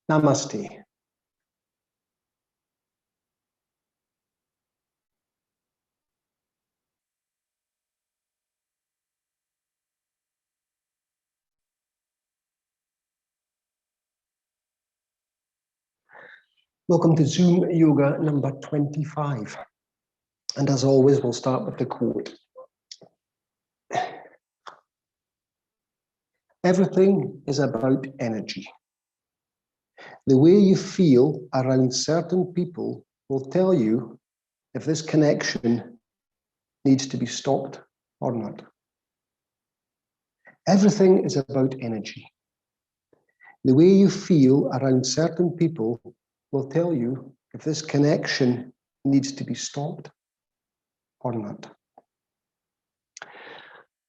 Namaste. Welcome to Zoom Yoga number 25. And as always, we'll start with the quote. Everything is about energy. The way you feel around certain people will tell you if this connection needs to be stopped or not. Everything is about energy. The way you feel around certain people will tell you if this connection needs to be stopped or not.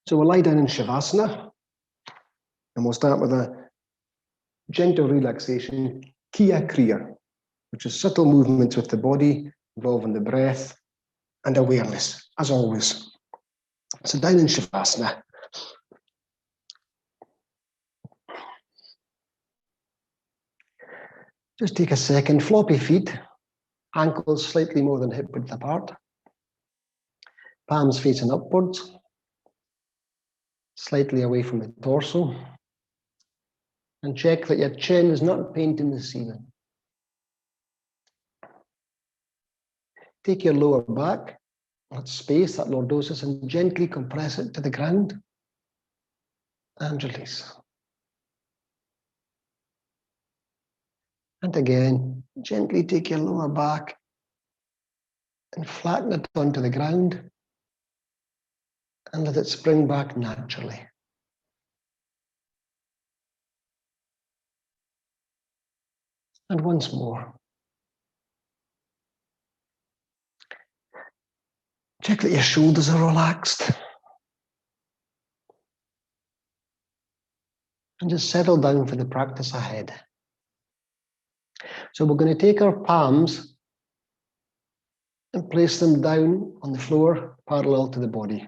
So we'll lie down in Shavasana, and we'll start with a gentle relaxation, Kiya Kriya, which is subtle movements with the body involving the breath and awareness, as always. So down in Shavasana. Just take a second, floppy feet, ankles slightly more than hip width apart, palms facing upwards, slightly away from the torso, and check that your chin is not painting the ceiling. Take your lower back, that space, that lordosis, and gently compress it to the ground and release. And again, gently take your lower back and flatten it onto the ground and let it spring back naturally. And once more. Check that your shoulders are relaxed. And just settle down for the practice ahead. So we're going to take our palms and place them down on the floor parallel to the body.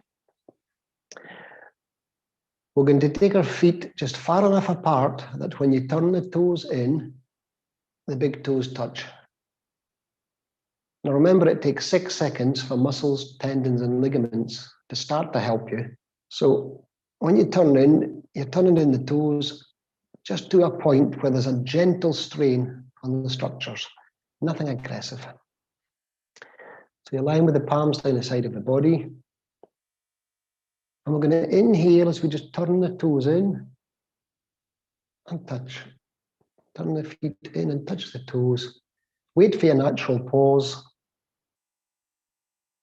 We're going to take our feet just far enough apart that when you turn the toes in, the big toes touch. Now remember, it takes 6 seconds for muscles, tendons, and ligaments to start to help you. So when you turn in, you're turning in the toes just to a point where there's a gentle strain on the structures, nothing aggressive. So you're lying with the palms down the side of the body. And we're going to inhale as we just turn the toes in and touch. Turn the feet in and touch the toes. Wait for your natural pause.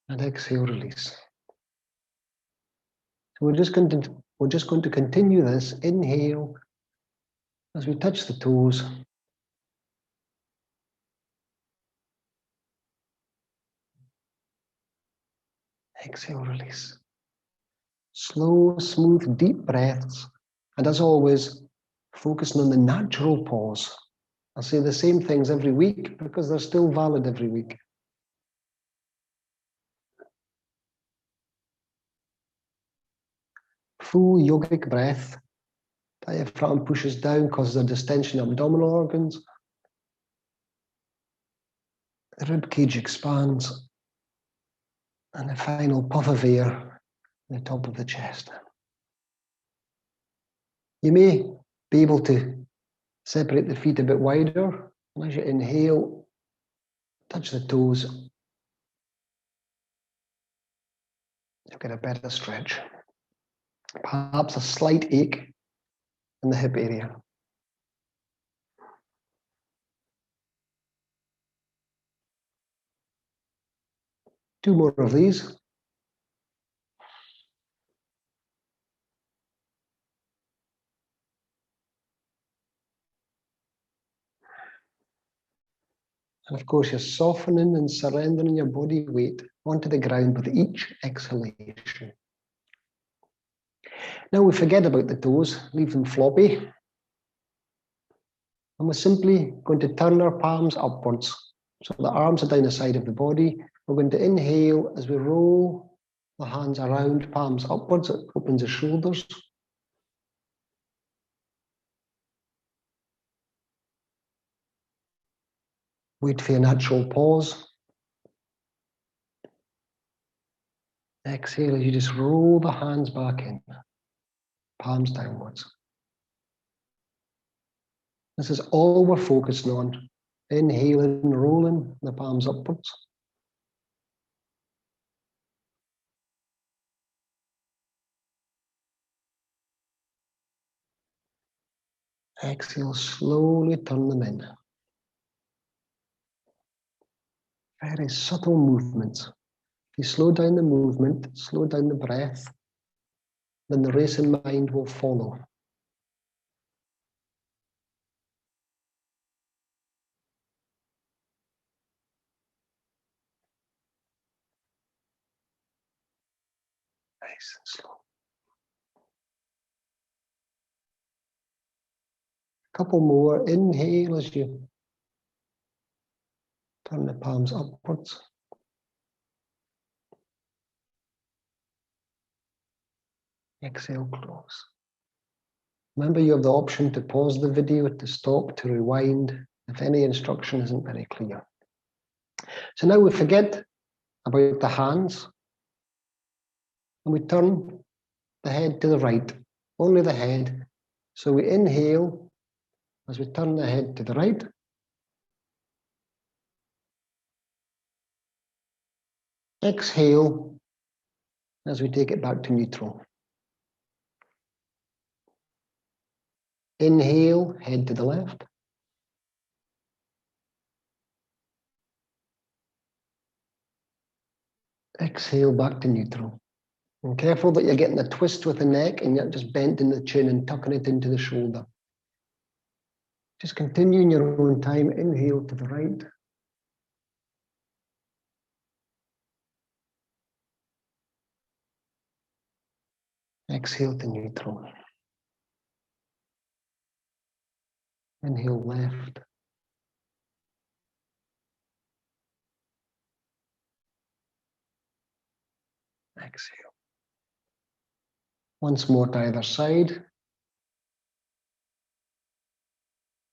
And exhale, release. So we're just going to continue this. Inhale as we touch the toes. Exhale, release. Slow, smooth, deep breaths. And as always, focusing on the natural pause. I'll say the same things every week because they're still valid every week. Full yogic breath. Diaphragm pushes down, causes a distension of abdominal organs. The rib cage expands. And the final puff of air at the top of the chest. You may be able to separate the feet a bit wider. And as you inhale, touch the toes. You'll get a better stretch. Perhaps a slight ache in the hip area. Two more of these. And of course, you're softening and surrendering your body weight onto the ground with each exhalation. Now we forget about the toes, leave them floppy. And we're simply going to turn our palms upwards. So the arms are down the side of the body. We're going to inhale as we roll the hands around, palms upwards. It opens the shoulders. Wait for your natural pause. Exhale as you just roll the hands back in, palms downwards. This is all we're focusing on. Inhaling, rolling the palms upwards. Exhale, slowly turn them in. Very subtle movements. If you slow down the movement, slow down the breath, then the racing mind will follow. Nice and slow. A couple more. Inhale as you turn the palms upwards. Exhale, close. Remember, you have the option to pause the video, to stop, to rewind, if any instruction isn't very clear. So now we forget about the hands, and we turn the head to the right, only the head. So we inhale as we turn the head to the right. Exhale as we take it back to neutral. Inhale, head to the left. Exhale, back to neutral. And careful that you're getting a twist with the neck and you're just bending the chin and tucking it into the shoulder. Just continue in your own time. Inhale to the right. Exhale to neutral. Inhale left. Exhale. Once more to either side.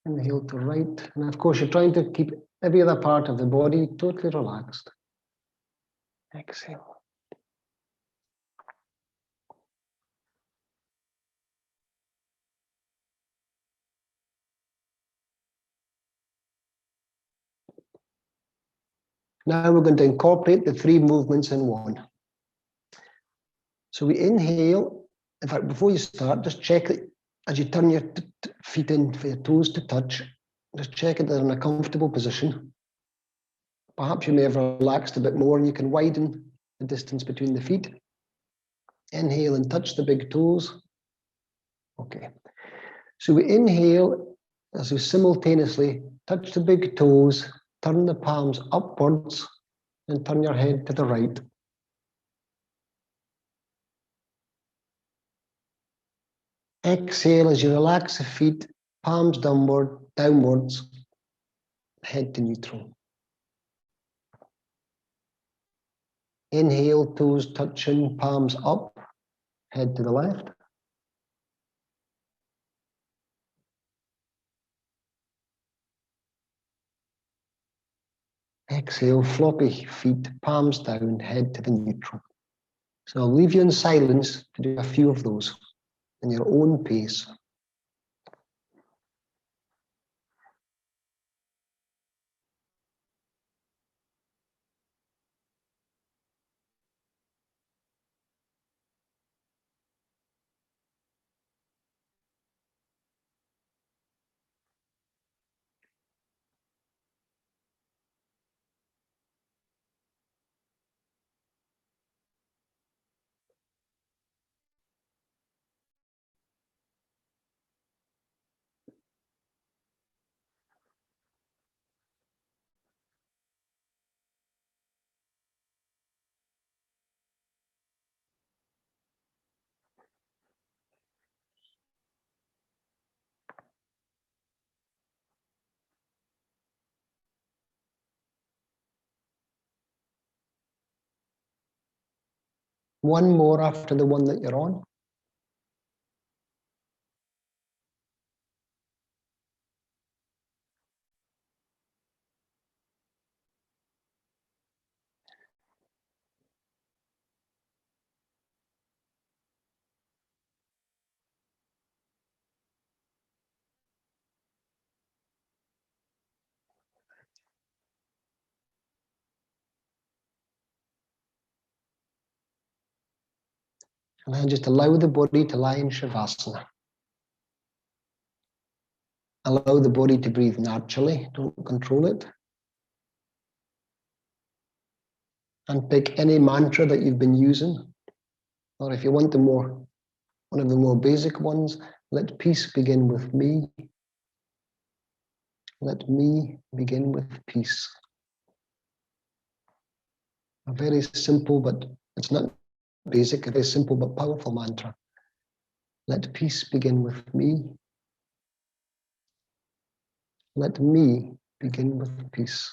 Inhale to right. And of course, you're trying to keep every other part of the body totally relaxed. Exhale. Now we're going to incorporate the three movements in one. So we inhale. In fact, before you start, just check it as you turn your feet in for your toes to touch. Just check it they're in a comfortable position. Perhaps you may have relaxed a bit more and you can widen the distance between the feet. Inhale and touch the big toes. Okay. So we inhale as we simultaneously touch the big toes, turn the palms upwards, and turn your head to the right. Exhale as you relax the feet, palms downwards, head to neutral. Inhale, toes touching, palms up, head to the left. Exhale, floppy feet, palms down, head to the neutral. So I'll leave you in silence to do a few of those in your own pace. One more after the one that you're on. And then just allow the body to lie in Shavasana. Allow the body to breathe naturally, don't control it. And pick any mantra that you've been using. Or if you want one of the more basic ones, let peace begin with me. Let me begin with peace. A very simple, but it's not basic, a very simple but powerful mantra. Let peace begin with me. Let me begin with peace.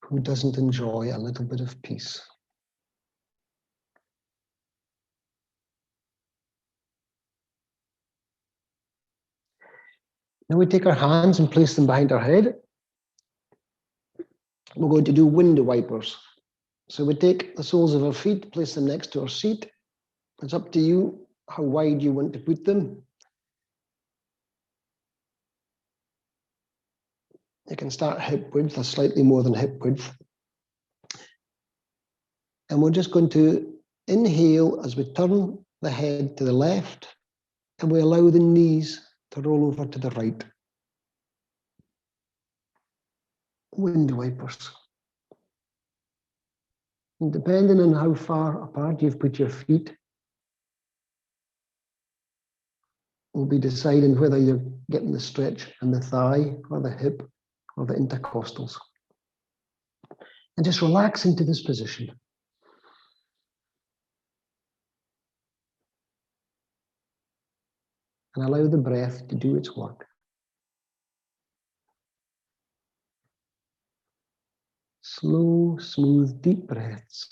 Who doesn't enjoy a little bit of peace? Now we take our hands and place them behind our head. We're going to do window wipers. So we take the soles of our feet, place them next to our seat. It's up to you how wide you want to put them. You can start hip width or slightly more than hip width. And we're just going to inhale as we turn the head to the left, and we allow the knees to roll over to the right. Window wipers. And depending on how far apart you've put your feet, will be deciding whether you're getting the stretch in the thigh or the hip or the intercostals. And just relax into this position. And allow the breath to do its work. Slow, smooth, deep breaths.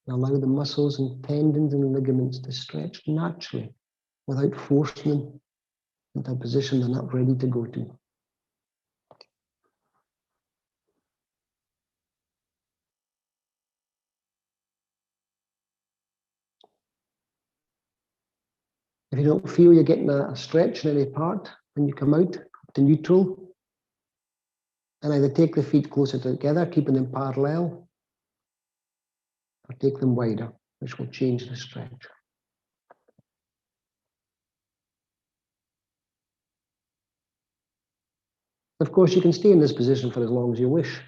And allow the muscles and tendons and ligaments to stretch naturally without forcing them into a position they're not ready to go to. If you don't feel you're getting a stretch in any part, when you come out to neutral, and either take the feet closer together, keeping them parallel, or take them wider, which will change the stretch. Of course, you can stay in this position for as long as you wish.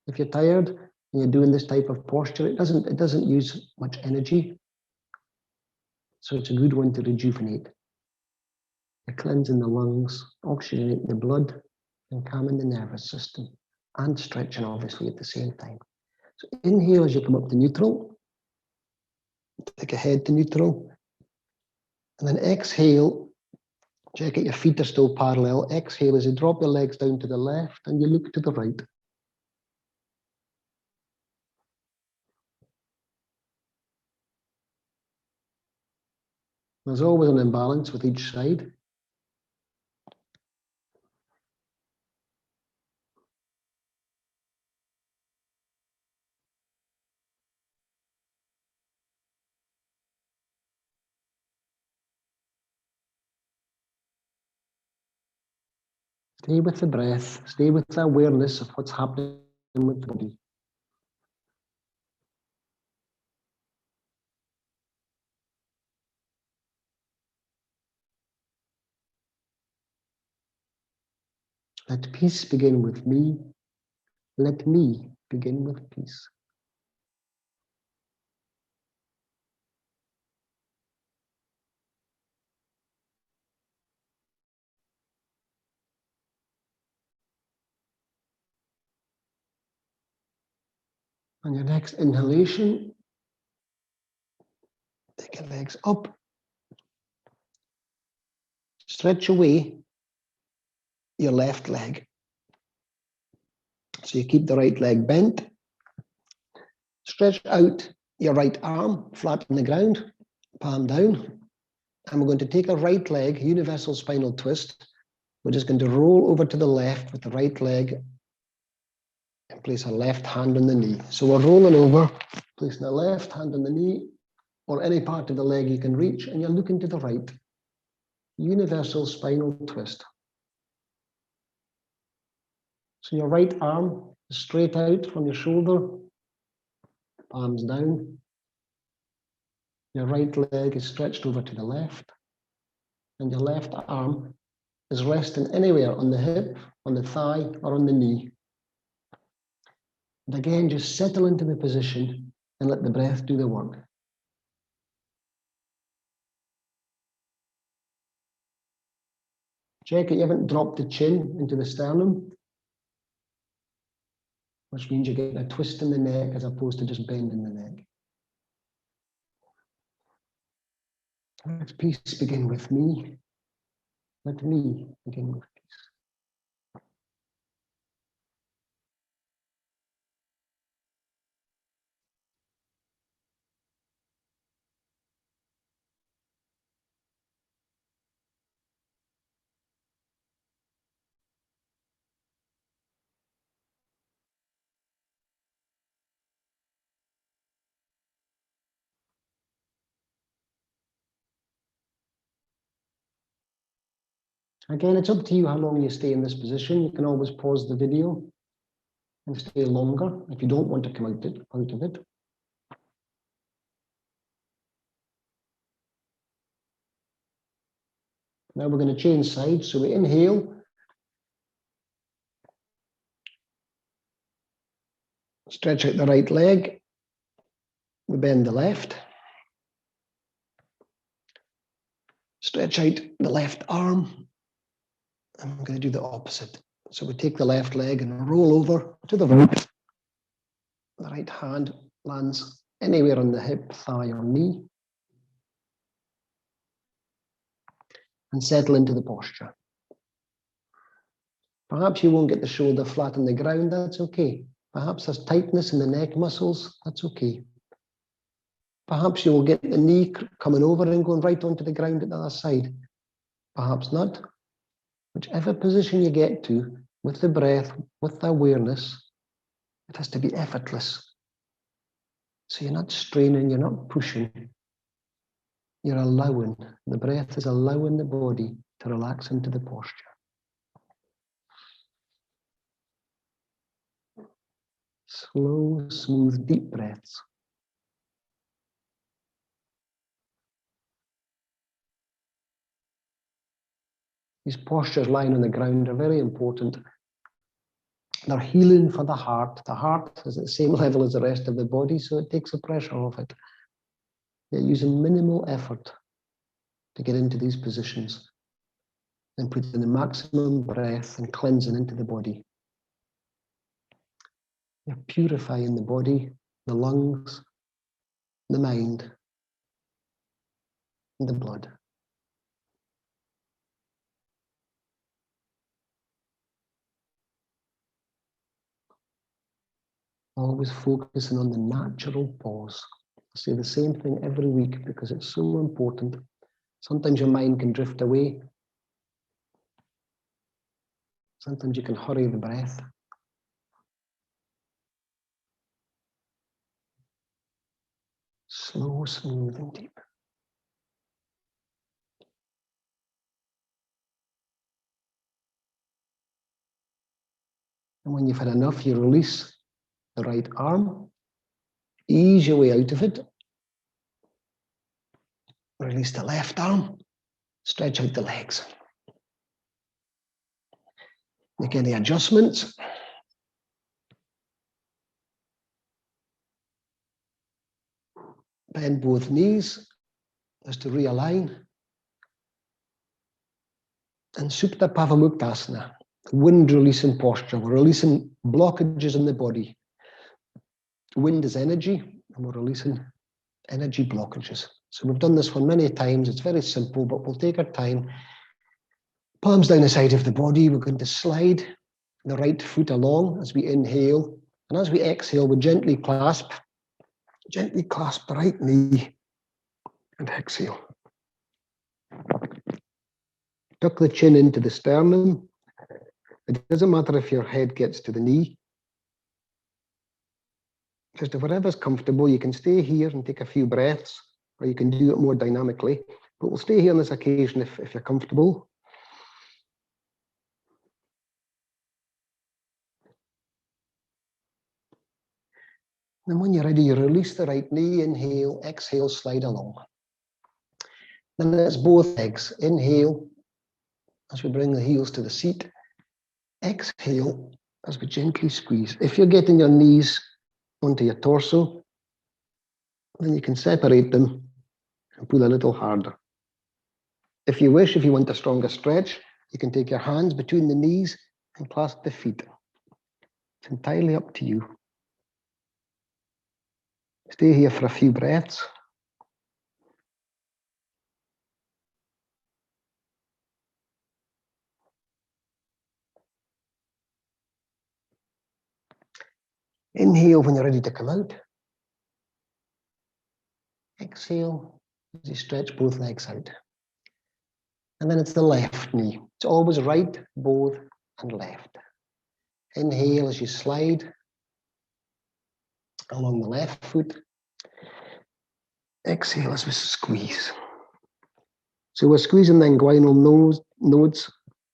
If you're tired and you're doing this type of posture, it doesn't use much energy. So it's a good one to rejuvenate. You're cleansing the lungs, oxygenating the blood, and calming the nervous system, and stretching obviously at the same time. So inhale as you come up to neutral, take a head to neutral, and then exhale, check that your feet are still parallel. Exhale as you drop your legs down to the left and you look to the right. There's always an imbalance with each side. Stay with the breath, stay with the awareness of what's happening with the body. Let peace begin with me. Let me begin with peace. On your next inhalation, take your legs up. Stretch away your left leg. So you keep the right leg bent. Stretch out your right arm, flat on the ground, palm down. And we're going to take a right leg, universal spinal twist. We're just going to roll over to the left with the right leg and place our left hand on the knee. So we're rolling over, placing the left hand on the knee or any part of the leg you can reach, and you're looking to the right. Universal spinal twist. So your right arm straight out from your shoulder, palms down. Your right leg is stretched over to the left, and your left arm is resting anywhere on the hip, on the thigh, or on the knee. And again, just settle into the position and let the breath do the work. Check that you haven't dropped the chin into the sternum, which means you're getting a twist in the neck as opposed to just bending the neck. Let peace begin with me. Let me begin with peace. Again, it's up to you how long you stay in this position. You can always pause the video and stay longer if you don't want to come out of it. Now we're going to change sides. So we inhale. Stretch out the right leg. We bend the left. Stretch out the left arm. And I'm going to do the opposite. So we take the left leg and roll over to the right. The right hand lands anywhere on the hip, thigh, or knee. And settle into the posture. Perhaps you won't get the shoulder flat on the ground, that's okay. Perhaps there's tightness in the neck muscles, that's okay. Perhaps you will get the knee coming over and going right onto the ground at the other side. Perhaps not. Whichever position you get to, with the breath, with the awareness, it has to be effortless. So you're not straining, you're not pushing. You're allowing, the breath is allowing the body to relax into the posture. Slow, smooth, deep breaths. These postures lying on the ground are very important. They're healing for the heart. The heart is at the same level as the rest of the body, so it takes the pressure off it. You're using minimal effort to get into these positions and put in the maximum breath and cleansing into the body. You're purifying the body, the lungs, the mind, and the blood. Always focusing on the natural pause. I say the same thing every week because it's so important. Sometimes your mind can drift away. Sometimes you can hurry the breath. Slow, smooth, and deep. And when you've had enough, you release the right arm. Ease your way out of it. Release the left arm. Stretch out the legs. Make any adjustments. Bend both knees just to realign. And Supta Pavamuktasana, wind releasing posture. We're releasing blockages in the body. Wind is energy, and we're releasing energy blockages. So we've done this one many times. It's very simple, but we'll take our time. Palms down the side of the body. We're going to slide the right foot along as we inhale. And as we exhale, we gently clasp the right knee and exhale. Tuck the chin into the sternum. It doesn't matter if your head gets to the knee. Just whatever's comfortable, you can stay here and take a few breaths, or you can do it more dynamically. But we'll stay here on this occasion if you're comfortable. And when you're ready, you release the right knee, inhale, exhale, slide along. Then it's both legs. Inhale, as we bring the heels to the seat. Exhale, as we gently squeeze. If you're getting your knees onto your torso, then you can separate them and pull a little harder. If you wish, if you want a stronger stretch, you can take your hands between the knees and clasp the feet. It's entirely up to you. Stay here for a few breaths. Inhale when you're ready to come out. Exhale as you stretch both legs out. And then it's the left knee. It's always right, both, and left. Inhale as you slide along the left foot. Exhale as we squeeze. So we're squeezing the inguinal nodes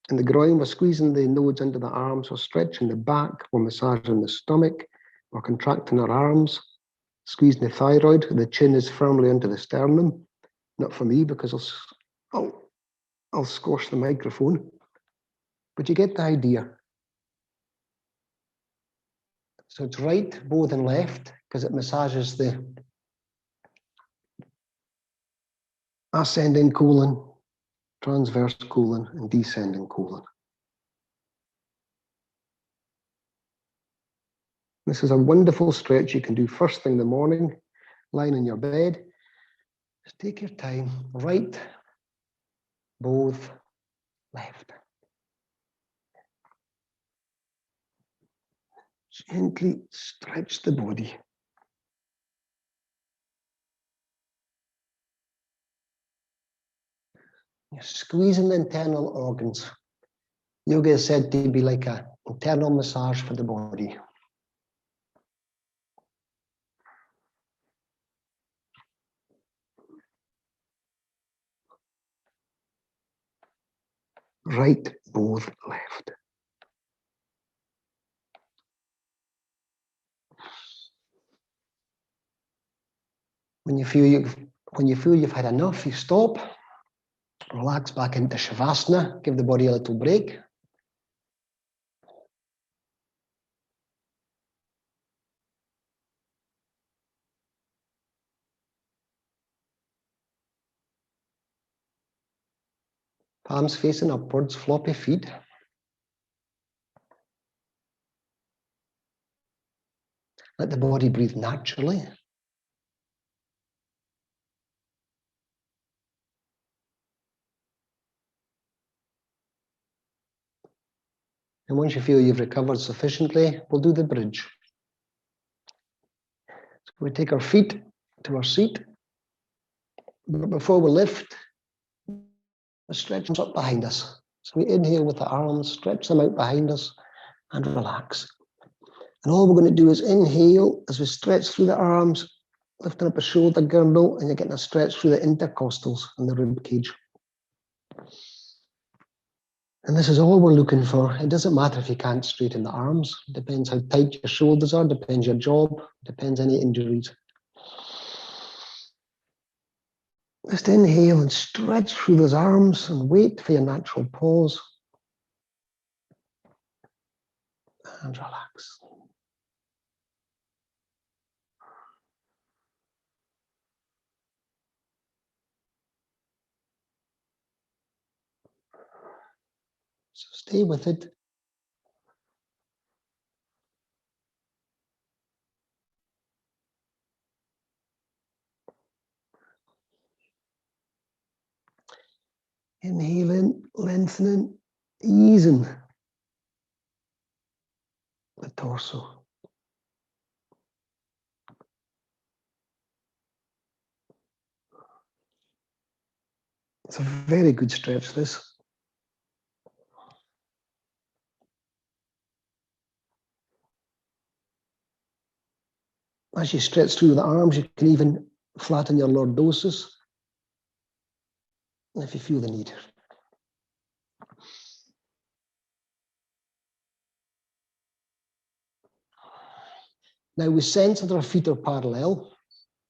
in the groin. We're squeezing the nodes into the arms. We're stretching the back. We're massaging the stomach. We're contracting our arms. Squeezing the thyroid. The chin is firmly into the sternum. Not for me, because I'll squash the microphone. But you get the idea. So it's right, both, and left, because it massages the ascending colon, transverse colon, and descending colon. This is a wonderful stretch you can do first thing in the morning, lying in your bed. Just take your time, right, both, left. Gently stretch the body. You're squeezing the internal organs. Yoga is said to be like an internal massage for the body. Right, both, left. When you feel you've had enough, you stop. Relax back into Shavasana. Give the body a little break. Palms facing upwards, floppy feet. Let the body breathe naturally. And once you feel you've recovered sufficiently, we'll do the bridge. So we take our feet to our seat. But before we lift, we stretch them up behind us. So we inhale with the arms, stretch them out behind us, and relax. And all we're going to do is inhale as we stretch through the arms, lifting up a shoulder girdle, and you're getting a stretch through the intercostals and the rib cage. And this is all we're looking for. It doesn't matter if you can't straighten the arms. It depends how tight your shoulders are, depends your job, depends any injuries. Just inhale and stretch through those arms and wait for your natural pause. And relax. So stay with it. Inhaling, lengthening, easing the torso. It's a very good stretch, this. As you stretch through the arms, you can even flatten your lordosis if you feel the need. Now we sense that our feet are parallel.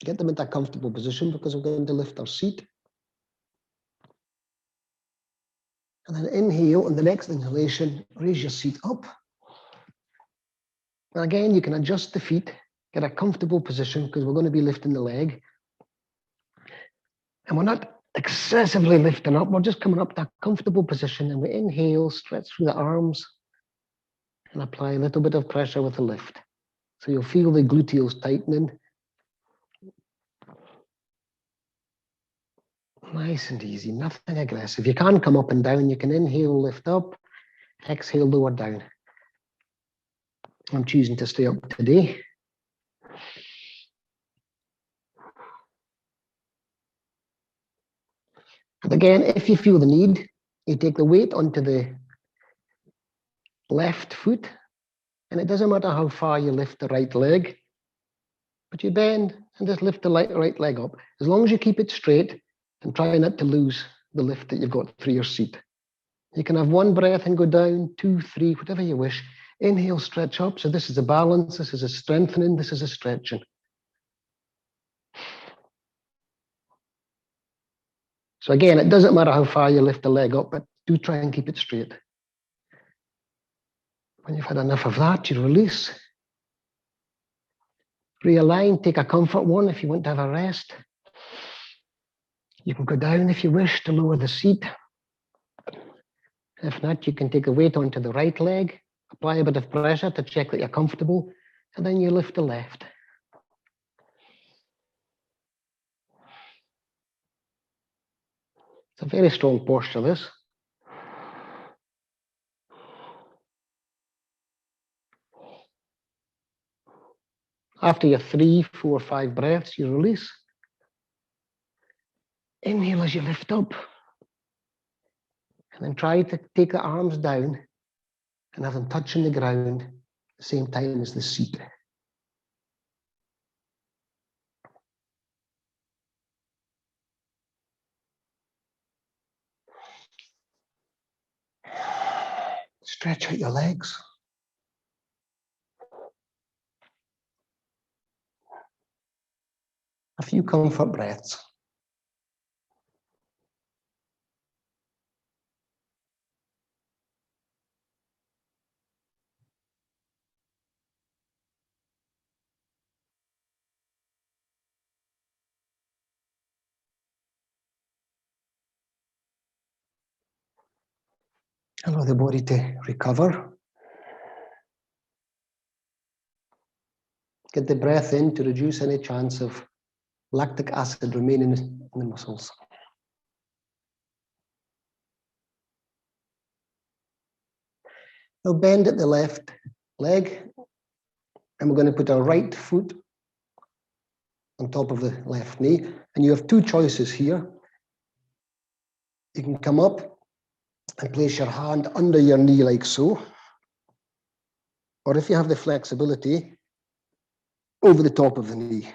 Get them into a comfortable position because we're going to lift our seat. And then inhale, and the next inhalation, raise your seat up. And again, you can adjust the feet, get a comfortable position because we're going to be lifting the leg. And we're not excessively lifting up, we're just coming up to a comfortable position, and we inhale, stretch through the arms, and apply a little bit of pressure with the lift. So you'll feel the gluteals tightening. Nice and easy, nothing aggressive. You can come up and down. You can inhale, lift up, exhale, lower down. I'm choosing to stay up today. And again, if you feel the need, you take the weight onto the left foot, and it doesn't matter how far you lift the right leg, but you bend and just lift the right leg up. As long as you keep it straight and try not to lose the lift that you've got through your seat. You can have one breath and go down, 2, 3, whatever you wish. Inhale, stretch up. So this is a balance, this is a strengthening, this is a stretching. So again, it doesn't matter how far you lift the leg up, but do try and keep it straight. When you've had enough of that, you release. Realign, take a comfort one if you want to have a rest. You can go down if you wish to lower the seat. If not, you can take a weight onto the right leg, apply a bit of pressure to check that you're comfortable, and then you lift the left. It's a very strong posture, this. After your 3, 4, 5 breaths, you release. Inhale as you lift up. And then try to take the arms down and have them touching the ground at the same time as the seat. Stretch out your legs. A few comfort breaths. Allow the body to recover. Get the breath in to reduce any chance of lactic acid remaining in the muscles. Now bend at the left leg, and we're going to put our right foot on top of the left knee. And you have 2 choices here. You can come up and place your hand under your knee like so. Or if you have the flexibility, over the top of the knee.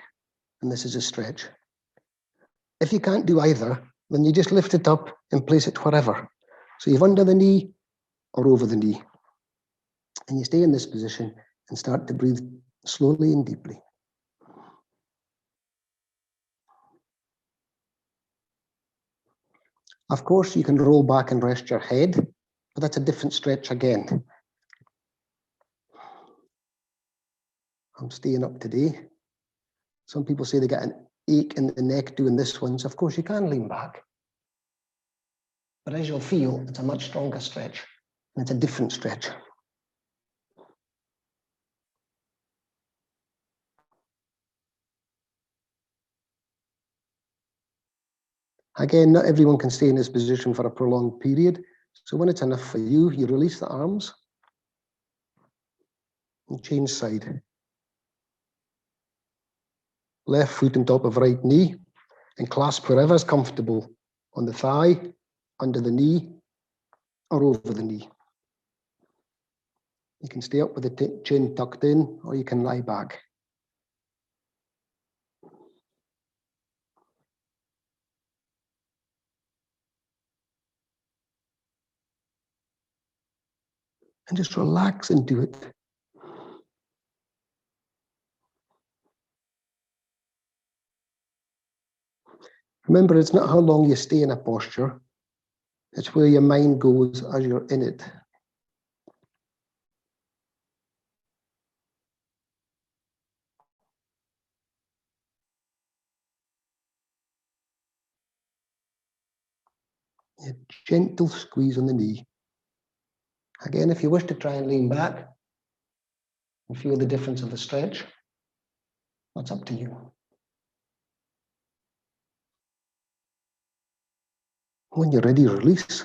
And this is a stretch. If you can't do either, then you just lift it up and place it wherever. So you've under the knee or over the knee. And you stay in this position and start to breathe slowly and deeply. Of course, you can roll back and rest your head, but that's a different stretch again. I'm staying up today. Some people say they get an ache in the neck doing this one, so of course you can lean back. But as you'll feel, it's a much stronger stretch, and it's a different stretch. Again, not everyone can stay in this position for a prolonged period. So when it's enough for you, you release the arms and change side. Left foot on top of right knee and clasp wherever is comfortable, on the thigh, under the knee, or over the knee. You can stay up with the chin tucked in, or you can lie back. And just relax into it. Remember, it's not how long you stay in a posture, it's where your mind goes as you're in it. A gentle squeeze on the knee. Again, if you wish to try and lean back and feel the difference of the stretch, that's up to you. When you're ready, release.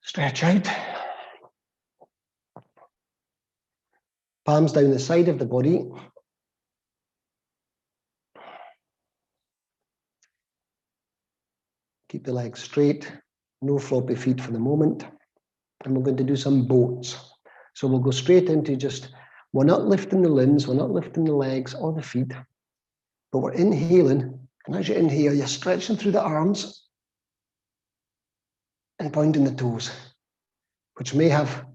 Stretch out. Palms down the side of the body. Keep the legs straight, no floppy feet for the moment. And we're going to do some boats. So we'll go straight into just, we're not lifting the limbs, we're not lifting the legs or the feet, but we're inhaling. And as you inhale, you're stretching through the arms and pointing the toes, which may have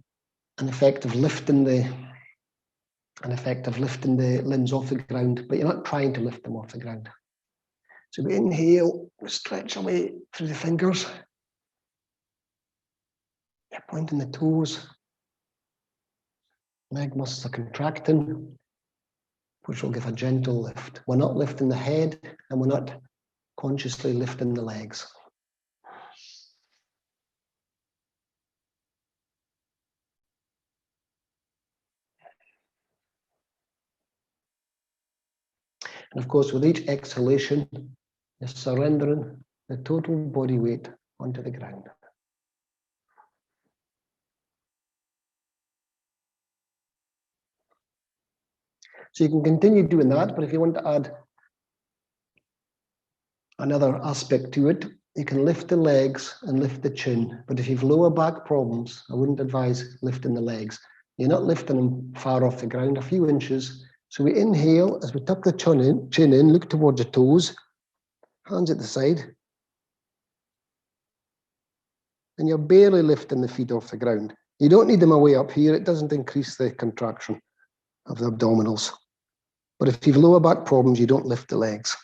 an effect of lifting the limbs off the ground, but you're not trying to lift them off the ground. So we inhale, we stretch away through the fingers. You're pointing the toes. Leg muscles are contracting, which will give a gentle lift. We're not lifting the head, and we're not consciously lifting the legs. And of course, with each exhalation, you're surrendering the total body weight onto the ground. So you can continue doing that, but if you want to add another aspect to it, you can lift the legs and lift the chin. But if you've lower back problems, I wouldn't advise lifting the legs. You're not lifting them far off the ground, a few inches. So we inhale as we tuck the chin in, look towards the toes, hands at the side. And you're barely lifting the feet off the ground. You don't need them away up here. It doesn't increase the contraction of the abdominals. But if you've lower back problems, you don't lift the legs.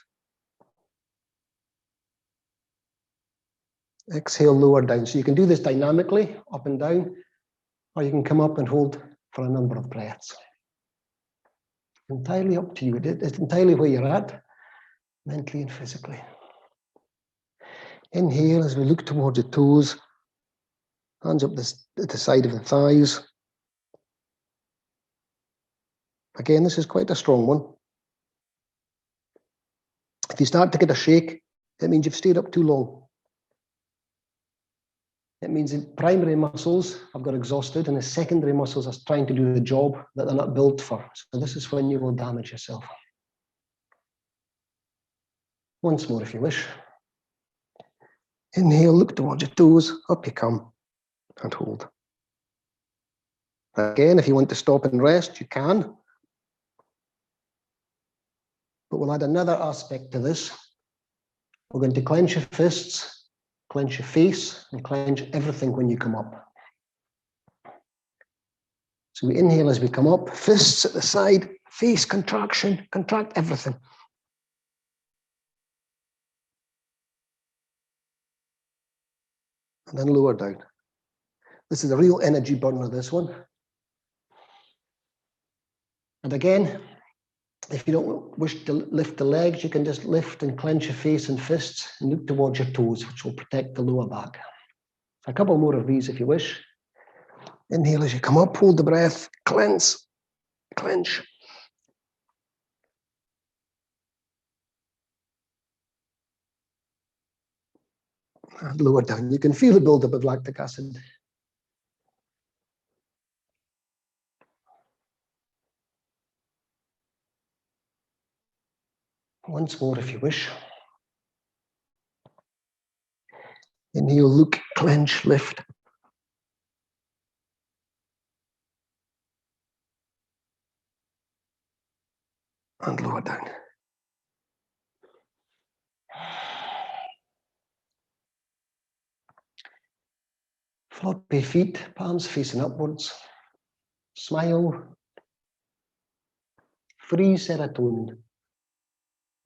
Exhale, lower down. So you can do this dynamically, up and down, or you can come up and hold for a number of breaths. Entirely up to you. It's entirely where you're at, mentally and physically. Inhale as we look towards the toes, hands up at the side of the thighs. Again, this is quite a strong one. If you start to get a shake, it means you've stayed up too long. It means the primary muscles have got exhausted and the secondary muscles are trying to do the job that they're not built for. So this is when you will damage yourself. Once more if you wish. Inhale, look towards your toes, up you come, and hold. Again, if you want to stop and rest, you can. But we'll add another aspect to this. We're going to clench your fists, clench your face, and clench everything when you come up. So we inhale as we come up, fists at the side, face contraction, contract everything. And then lower down. This is a real energy burner, this one. And again, if you don't wish to lift the legs, you can just lift and clench your face and fists and look towards your toes, which will protect the lower back. A couple more of these if you wish. Inhale as you come up, hold the breath, clench, clench. And lower down. You can feel the buildup of lactic acid. Once more if you wish. Inhale, look, clench, lift. And lower down. Floppy feet, palms facing upwards. Smile. Free serotonin.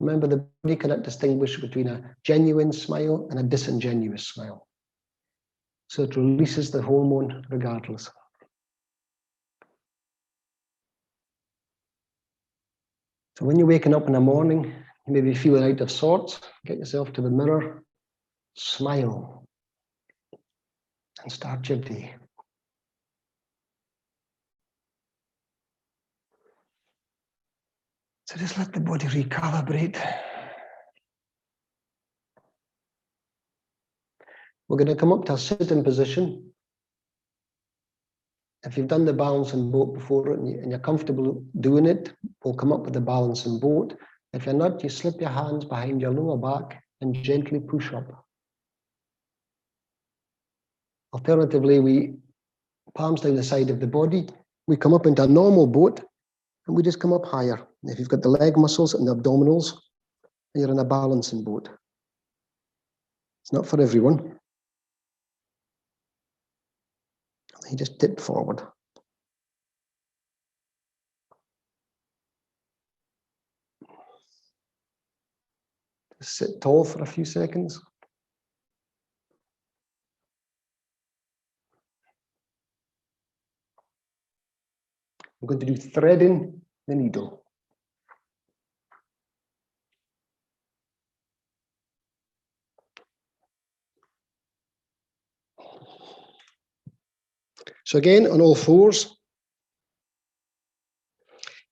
Remember, the body cannot distinguish between a genuine smile and a disingenuous smile. So it releases the hormone regardless. So when you're waking up in the morning, you may be feeling out of sorts, get yourself to the mirror, smile, and start your day. So just let the body recalibrate. We're going to come up to a sitting position. If you've done the balancing boat before and you're comfortable doing it, we'll come up with the balancing boat. If you're not, you slip your hands behind your lower back and gently push up. Alternatively, we palms down the side of the body, we come up into a normal boat and we just come up higher. If you've got the leg muscles and the abdominals, you're in a balancing boat. It's not for everyone. You just tip forward. Just sit tall for a few seconds. I'm going to do threading the needle. So again, on all fours,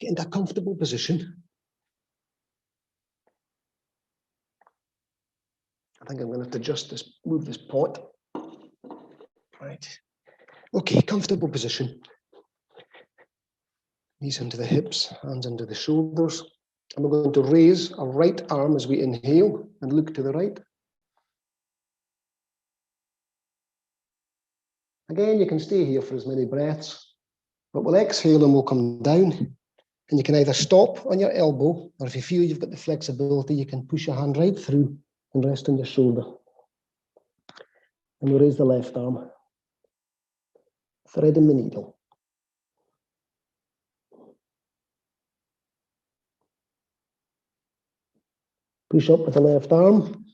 get into a comfortable position. I think I'm going to have to adjust this, move this pot. Right. Okay, comfortable position. Knees into the hips, hands under the shoulders. And we're going to raise our right arm as we inhale and look to the right. Again, you can stay here for as many breaths, but we'll exhale and we'll come down. And you can either stop on your elbow, or if you feel you've got the flexibility, you can push your hand right through and rest on your shoulder. And we'll raise the left arm. Threading the needle. Push up with the left arm.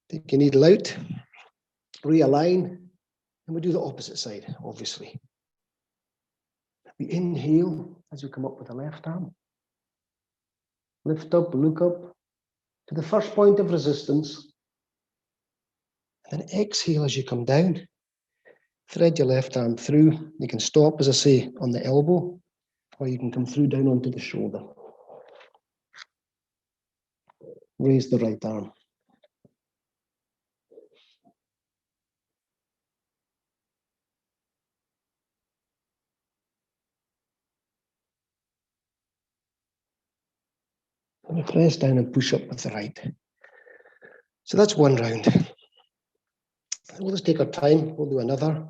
Take your needle out. Realign. And we do the opposite side, obviously. We inhale as we come up with the left arm. Lift up, look up to the first point of resistance. And then exhale as you come down. Thread your left arm through. You can stop, as I say, on the elbow, or you can come through down onto the shoulder. Raise the right arm. And we press down and push up with the right. So that's one round. We'll just take our time. We'll do another.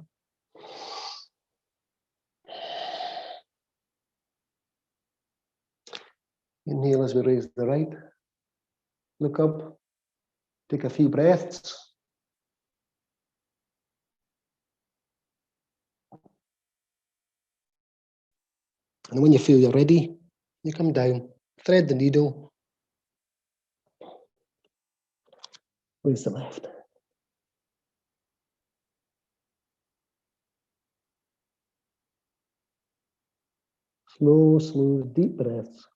Inhale as we raise the right. Look up. Take a few breaths. And when you feel you're ready, you come down, thread the needle, raise the left. Slow, smooth, deep breaths.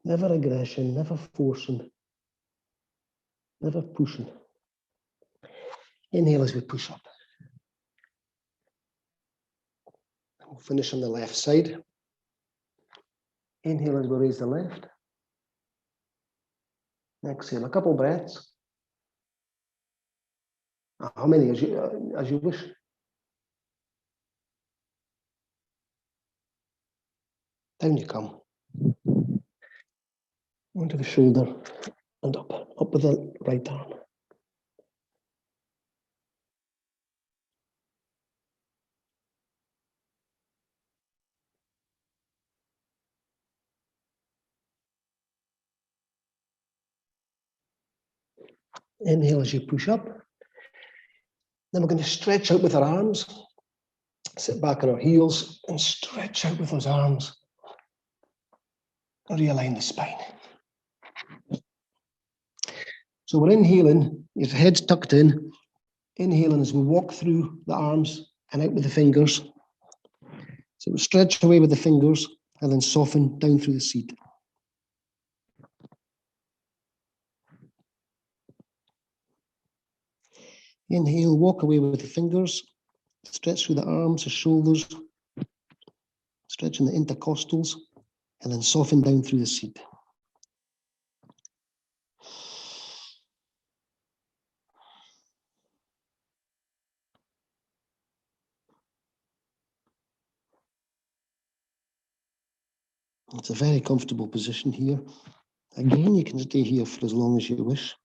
Never aggression, never forcing, never pushing. Inhale as we push up. And we'll finish on the left side. Inhale as we raise the left. Exhale, a couple breaths. How many as you wish. Down you come. Onto the shoulder and up with the right arm. Inhale as you push up. Then we're going to stretch out with our arms. Sit back on our heels and stretch out with those arms. realign the spine. So we're inhaling, your head's tucked in, inhaling as we walk through the arms and out with the fingers. So we stretch away with the fingers and then soften down through the seat. Inhale, walk away with the fingers, stretch through the arms, the shoulders, stretching the intercostals, and then soften down through the seat. It's a very comfortable position here. Again, you can stay here for as long as you wish.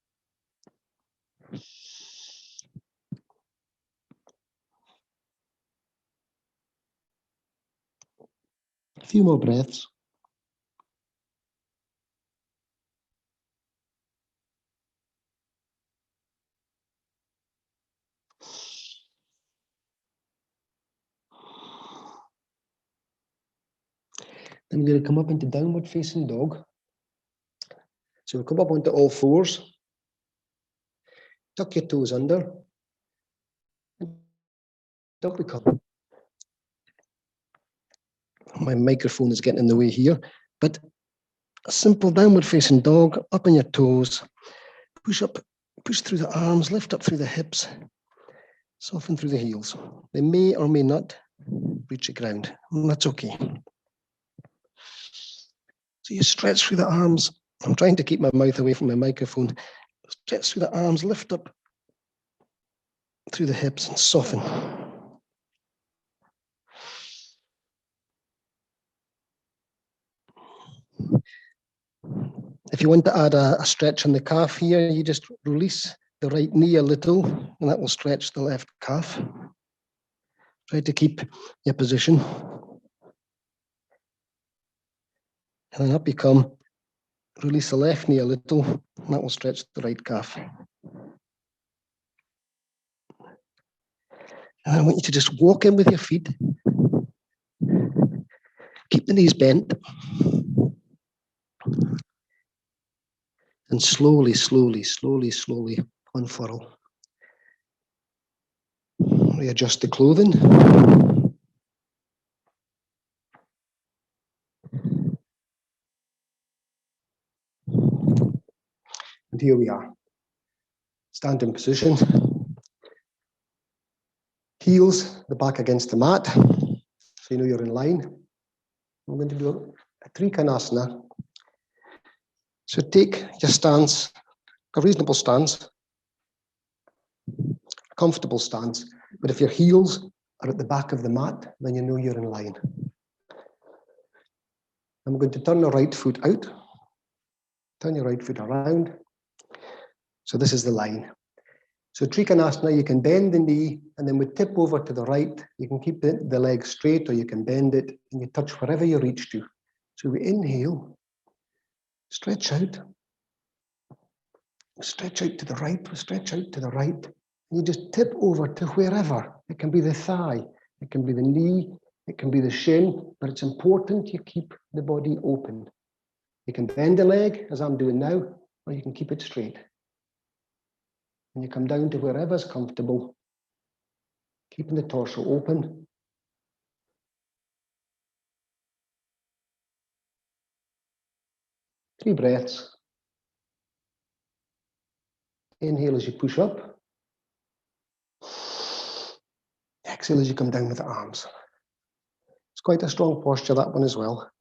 A few more breaths. Then we're going to come up into downward facing dog. So we'll come up onto all fours. Tuck your toes under. Don't become. My microphone is getting in the way here, but a simple downward facing dog, up on your toes. Push up, push through the arms, lift up through the hips, soften through the heels. They may or may not reach the ground, and that's okay. So you stretch through the arms. I'm trying to keep my mouth away from my microphone. Stretch through the arms, lift up through the hips and soften. If you want to add a stretch on the calf here, you just release the right knee a little, and that will stretch the left calf. Try to keep your position. And then up you come. Release the left knee a little, and that will stretch the right calf. And I want you to just walk in with your feet. Keep the knees bent. And slowly, slowly, slowly, slowly unfurl. Readjust the clothing. And here we are. Stand in position. Heels, the back against the mat. So you know you're in line. I'm going to do a Trikonasana. So take your stance, a reasonable stance, a comfortable stance. But if your heels are at the back of the mat, then you know you're in line. I'm going to turn the right foot out. Turn your right foot around. So this is the line. So Trikonasana, you can bend the knee and then we tip over to the right. You can keep the leg straight or you can bend it and you touch wherever you reach to. So we inhale, stretch out to the right, stretch out to the right. And you just tip over to wherever. It can be the thigh, it can be the knee, it can be the shin, but it's important you keep the body open. You can bend the leg, as I'm doing now, or you can keep it straight. And you come down to wherever's comfortable, keeping the torso open. Three breaths. Inhale as you push up. Exhale as you come down with the arms. It's quite a strong posture, that one as well.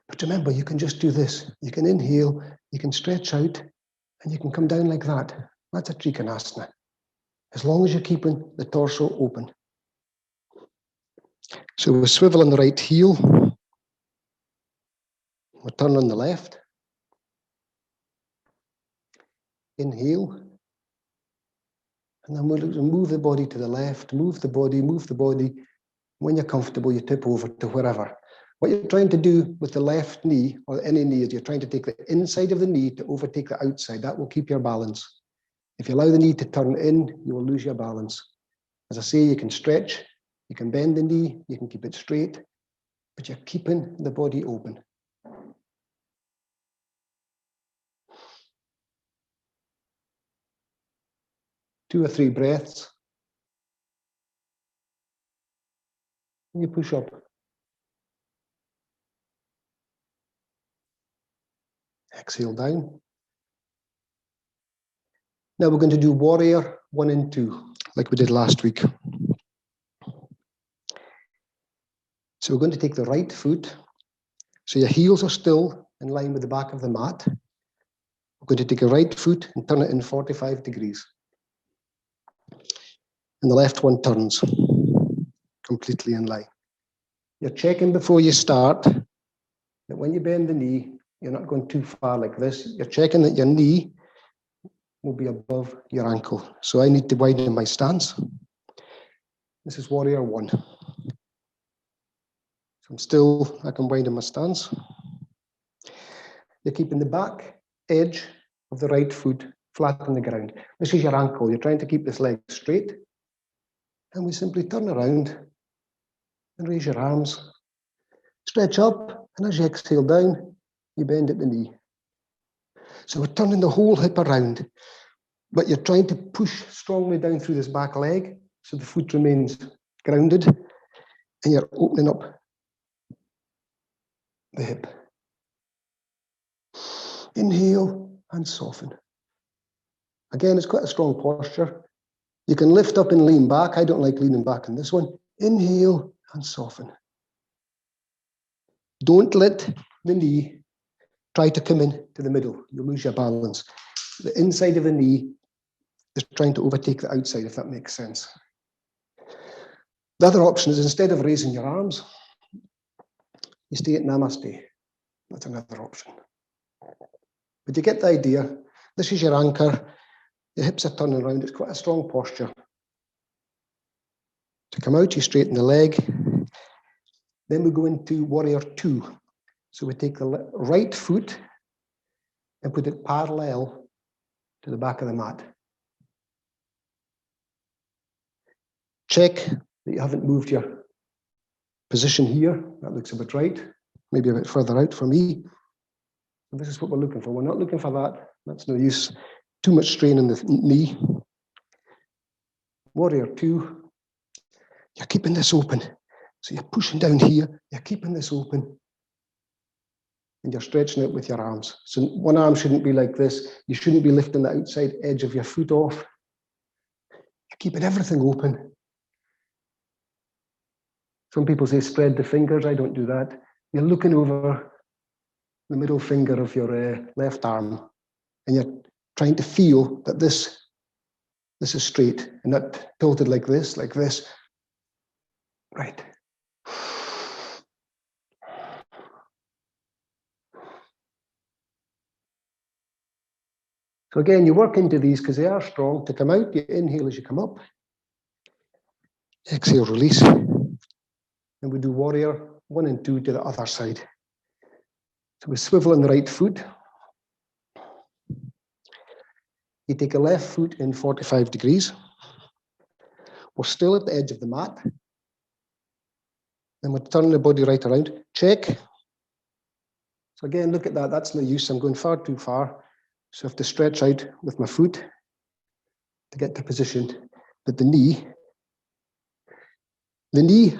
But remember, you can just do this. You can inhale, you can stretch out, and you can come down like that. That's a Trikonasana. As long as you're keeping the torso open. So we swivel on the right heel. We turn on the left. Inhale. And then we'll move the body to the left, move the body, move the body. When you're comfortable, you tip over to wherever. What you're trying to do with the left knee, or any knee, is you're trying to take the inside of the knee to overtake the outside. That will keep your balance. If you allow the knee to turn in, you will lose your balance. As I say, you can stretch, you can bend the knee, you can keep it straight, but you're keeping the body open. 2 or 3 breaths. And you push up. Exhale down. Now we're going to do warrior 1 and 2, like we did last week. So we're going to take the right foot. So your heels are still in line with the back of the mat. We're going to take a right foot and turn it in 45 degrees. And the left one turns completely in line. You're checking before you start that when you bend the knee, you're not going too far like this. You're checking that your knee will be above your ankle. So I need to widen my stance. This is warrior 1. So I can widen my stance. You're keeping the back edge of the right foot flat on the ground. This is your ankle. You're trying to keep this leg straight. And we simply turn around and raise your arms. Stretch up, and as you exhale down, you bend at the knee. So we're turning the whole hip around, but you're trying to push strongly down through this back leg so the foot remains grounded, and you're opening up the hip. Inhale and soften. Again, it's quite a strong posture. You can lift up and lean back. I don't like leaning back in this one. Inhale and soften. Don't let the knee try to come in to the middle. You'll lose your balance. The inside of the knee is trying to overtake the outside, if that makes sense. The other option is, instead of raising your arms, you stay at Namaste. That's another option. But you get the idea. This is your anchor. Your hips are turning around. It's quite a strong posture. To come out, you straighten the leg. Then we go into warrior 2. So we take the right foot and put it parallel to the back of the mat. Check that you haven't moved your position here. That looks a bit right. Maybe a bit further out for me. And this is what we're looking for. We're not looking for that. That's no use. Too much strain in the knee. Warrior 2. You're keeping this open. So you're pushing down here. You're keeping this open. And you're stretching it with your arms. So one arm shouldn't be like this. You shouldn't be lifting the outside edge of your foot off. You're keeping everything open. Some people say spread the fingers. I don't do that. You're looking over the middle finger of your left arm, and you're trying to feel that this is straight and not tilted like this, like this. Right. So again, you work into these because they are strong. To come out, you inhale as you come up. Exhale, release. And we do warrior 1 and 2 to the other side. So we swivel on the right foot. You take a left foot in 45 degrees. We're still at the edge of the mat. Then we're turning the body right around. Check. So again, look at that. That's no use. I'm going far too far. So I have to stretch out with my foot to get to position. But the knee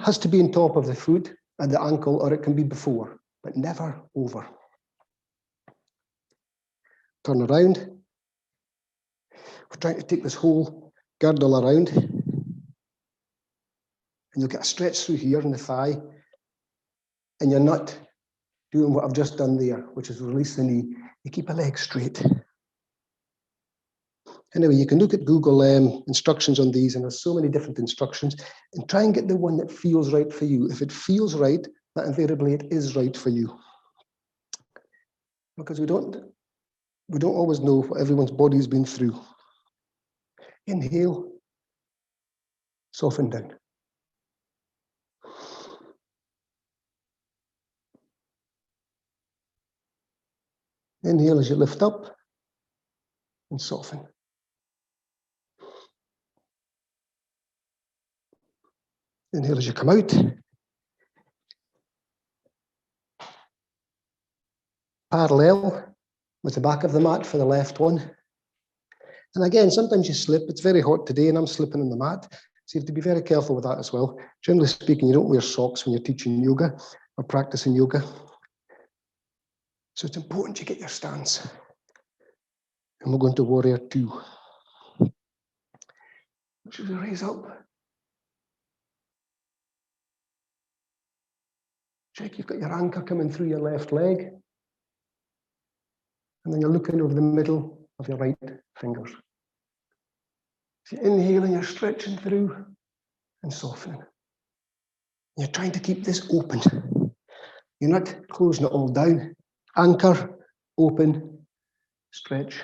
has to be on top of the foot and the ankle, or it can be before, but never over. Turn around. We're trying to take this whole girdle around. And you'll get a stretch through here in the thigh. And you're not doing what I've just done there, which is release the knee. You keep a leg straight. Anyway, you can look at Google instructions on these, and there's so many different instructions, and try and get the one that feels right for you. If it feels right, that invariably it is right for you. Because we don't always know what everyone's body's been through. Inhale, soften down. Inhale as you lift up and soften. Inhale as you come out. Parallel with the back of the mat for the left one. And again, sometimes you slip. It's very hot today and I'm slipping on the mat. So you have to be very careful with that as well. Generally speaking, you don't wear socks when you're teaching yoga or practicing yoga. So it's important you get your stance. And we're going to warrior two. Should we raise up? Check you've got your anchor coming through your left leg. And then you're looking over the middle of your right fingers. So you're inhaling, you're stretching through and softening. You're trying to keep this open. You're not closing it all down. Anchor, open, stretch,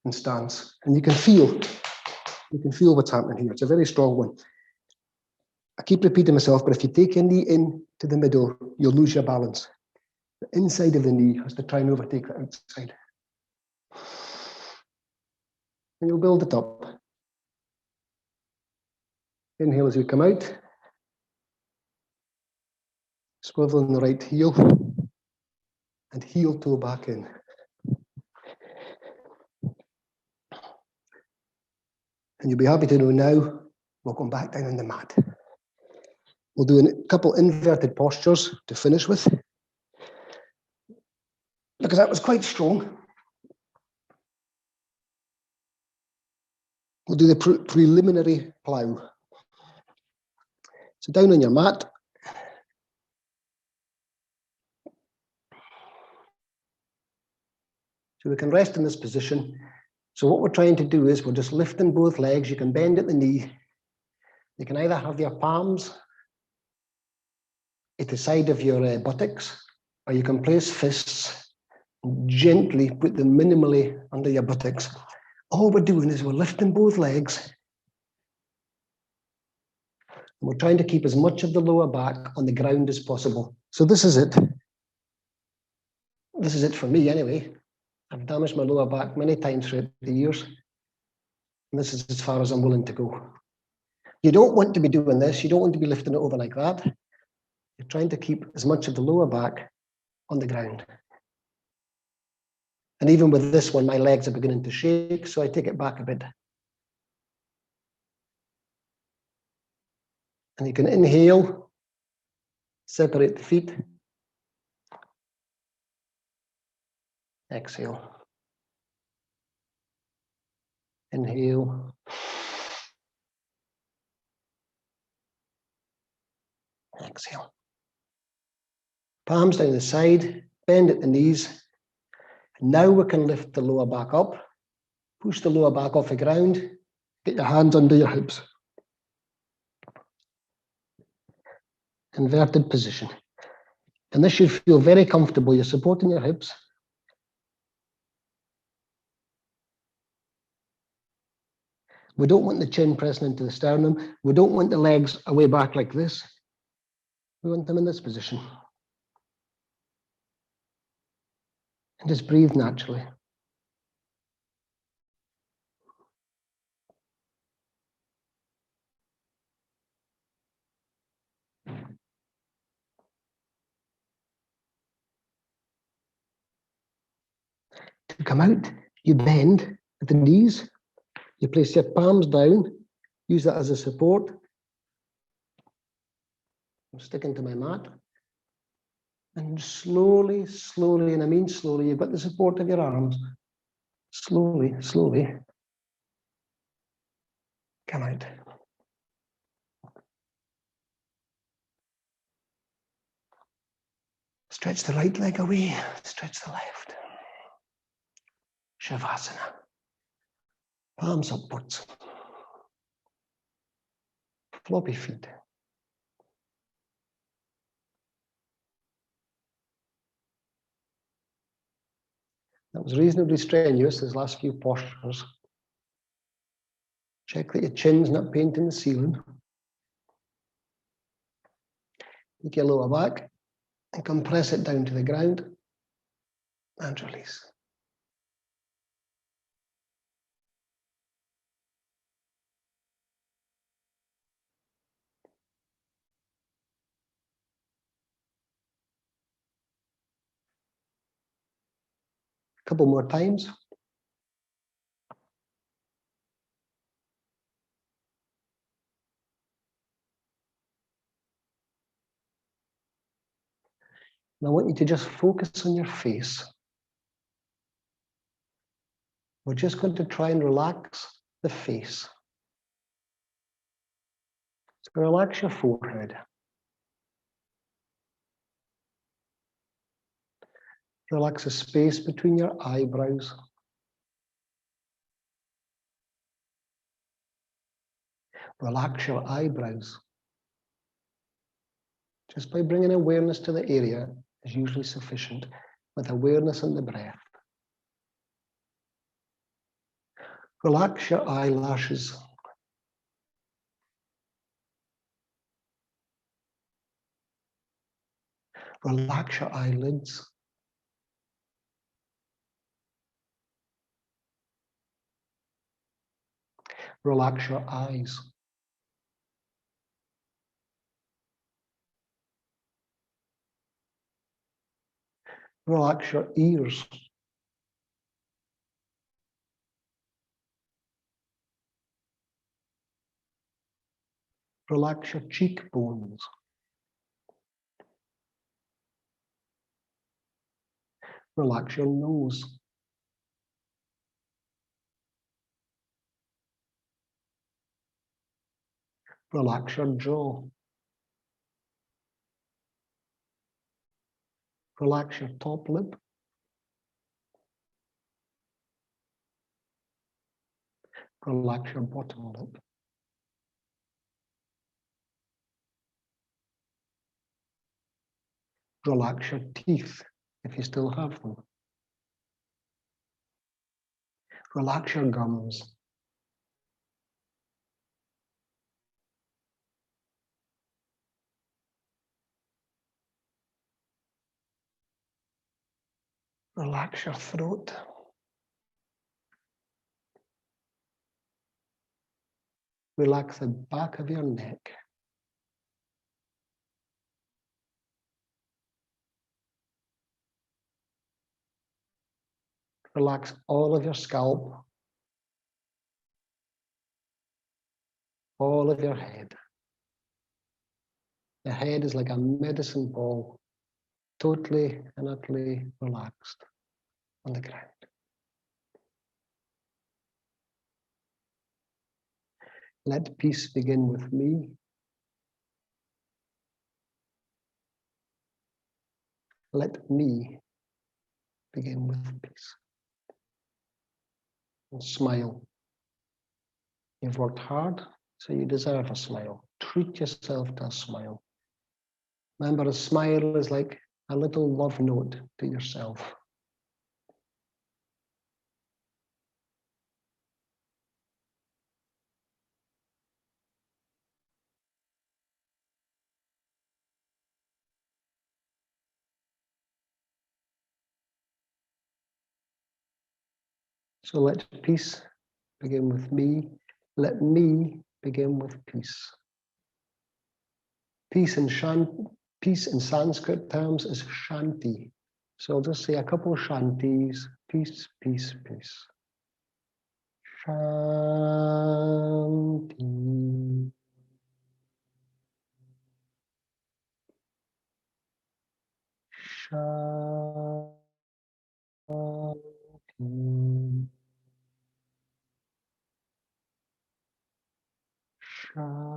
and stance. And you can feel what's happening here. It's a very strong one. I keep repeating myself, but if you take your knee in to the middle, you'll lose your balance. The inside of the knee has to try and overtake the outside. And you'll build it up. Inhale as you come out. Swivel in the right heel. And heel toe back in. And you'll be happy to know now, we'll come back down on the mat. We'll do a couple inverted postures to finish with. Because that was quite strong. We'll do the preliminary plow. So down on your mat. So we can rest in this position. So what we're trying to do is we're just lifting both legs. You can bend at the knee. You can either have your palms at the side of your buttocks, or you can place fists and gently put them minimally under your buttocks. All we're doing is we're lifting both legs. And we're trying to keep as much of the lower back on the ground as possible. So this is it. This is it for me anyway. I've damaged my lower back many times throughout the years. And this is as far as I'm willing to go. You don't want to be doing this. You don't want to be lifting it over like that. You're trying to keep as much of the lower back on the ground. And even with this one, my legs are beginning to shake, so I take it back a bit. And you can inhale, separate the feet. Exhale. Inhale. Exhale. Palms down the side, bend at the knees. Now we can lift the lower back up. Push the lower back off the ground. Get your hands under your hips. Inverted position. And this should feel very comfortable. You're supporting your hips. We don't want the chin pressing into the sternum. We don't want the legs away back like this. We want them in this position. And just breathe naturally. To come out, you bend at the knees. You place your palms down. Use that as a support. I'm sticking to my mat. And slowly, slowly, and I mean slowly, you've got the support of your arms. Slowly, slowly, come out. Stretch the right leg away, stretch the left. Shavasana. Palms upwards. Floppy feet. That was reasonably strenuous, these last few postures. Check that your chin's not painting the ceiling. Take your lower back and compress it down to the ground and release. A couple more times. And I want you to just focus on your face. We're just going to try and relax the face. So relax your forehead. Relax the space between your eyebrows. Relax your eyebrows. Just by bringing awareness to the area is usually sufficient, with awareness in the breath. Relax your eyelashes. Relax your eyelids. Relax your eyes. Relax your ears. Relax your cheekbones. Relax your nose. Relax your jaw. Relax your top lip. Relax your bottom lip. Relax your teeth, if you still have them. Relax your gums. Relax your throat. Relax the back of your neck. Relax all of your scalp, all of your head. The head is like a medicine ball, totally and utterly relaxed on the ground. Let peace begin with me. Let me begin with peace. And smile. You've worked hard, so you deserve a smile. Treat yourself to a smile. Remember, a smile is like a little love note to yourself. So let peace begin with me. Let me begin with peace. Peace in Sanskrit terms is shanti. So I'll just say a couple of shantis. Peace, peace, peace. Shanti. Shanti. Shanti.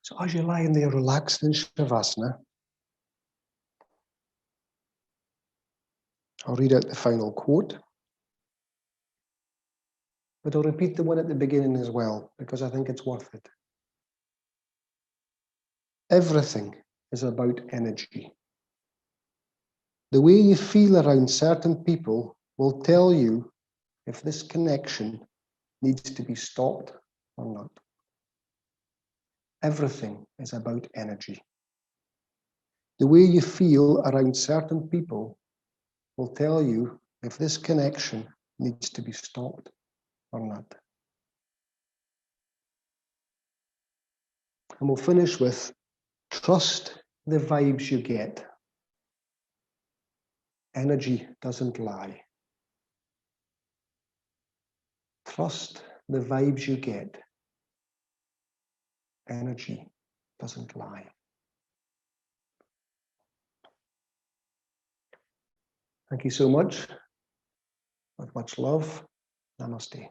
So as you're lying there relaxed in Shavasana, I'll read out the final quote, but I'll repeat the one at the beginning as well, because I think it's worth it. Everything is about energy. The way you feel around certain people will tell you if this connection needs to be stopped or not. Everything is about energy. The way you feel around certain people will tell you if this connection needs to be stopped or not. And we'll finish with trust the vibes you get. Energy doesn't lie. Trust the vibes you get. Energy doesn't lie. Thank you so much. With much love, namaste.